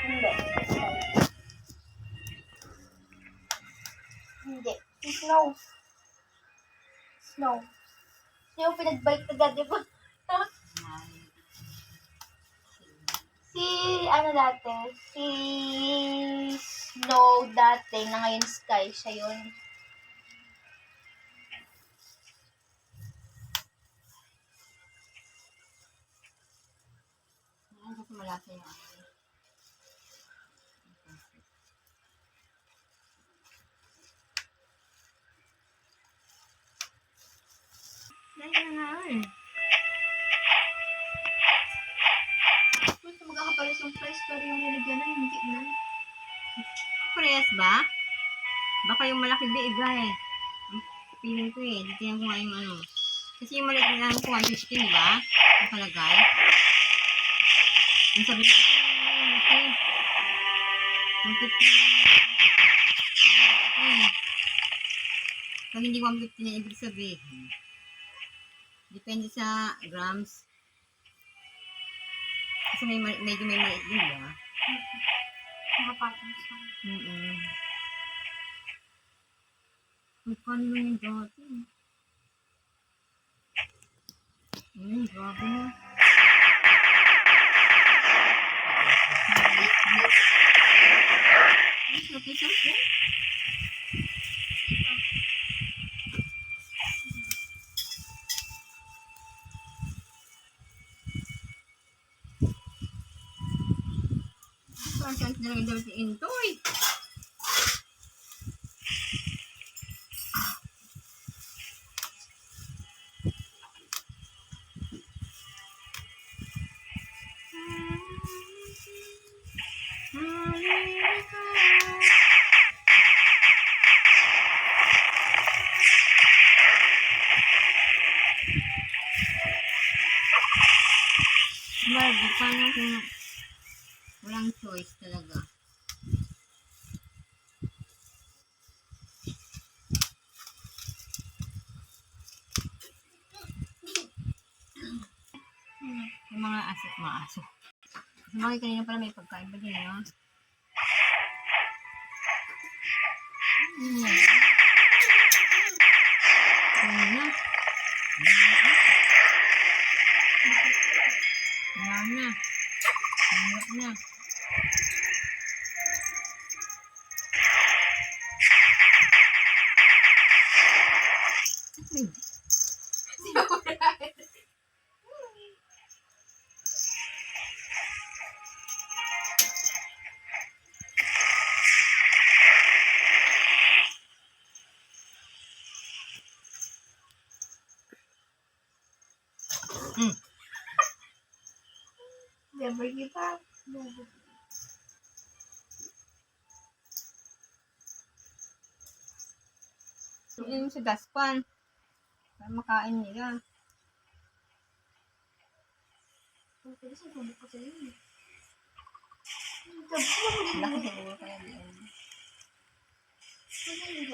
Hindi. Hindi. Si Snow. Snow. Yung pinagbalik na dati po. Si, ano dati? Si Snow dati, na ngayon Sky. Siya yun. Kasi malasa yung ano. Dahil na nga eh. Gusto magkakapalis yung price pero yung nilagyan na hindi na. Parehas ba? Baka yung malaki ba iba eh. Ang feeling ko eh. Tingnan ko nga yung ano. Kasi yung malaki na ko 150, di ba? Nakalagay. Ang sabi ko, okay. 150. Pag hindi 150 na ibig sabihin. Depende sa grams. Kasi medyo may maliit din ba? Nakapatong sa. Magkano na yung dati? Grabe na. Location po? Parang chance na lang yung damit ni Intoy. Barbie, paano kung walang choice talaga? Yung mga aso. Bakit kanina pala may pagkain ba din, no? Kanina. Yan na. Never give up. Never. Yung sa gaspan. Para makain nila. Pero sa gulo ko sa inyo. Laki siguro kaya diyan. Ano yung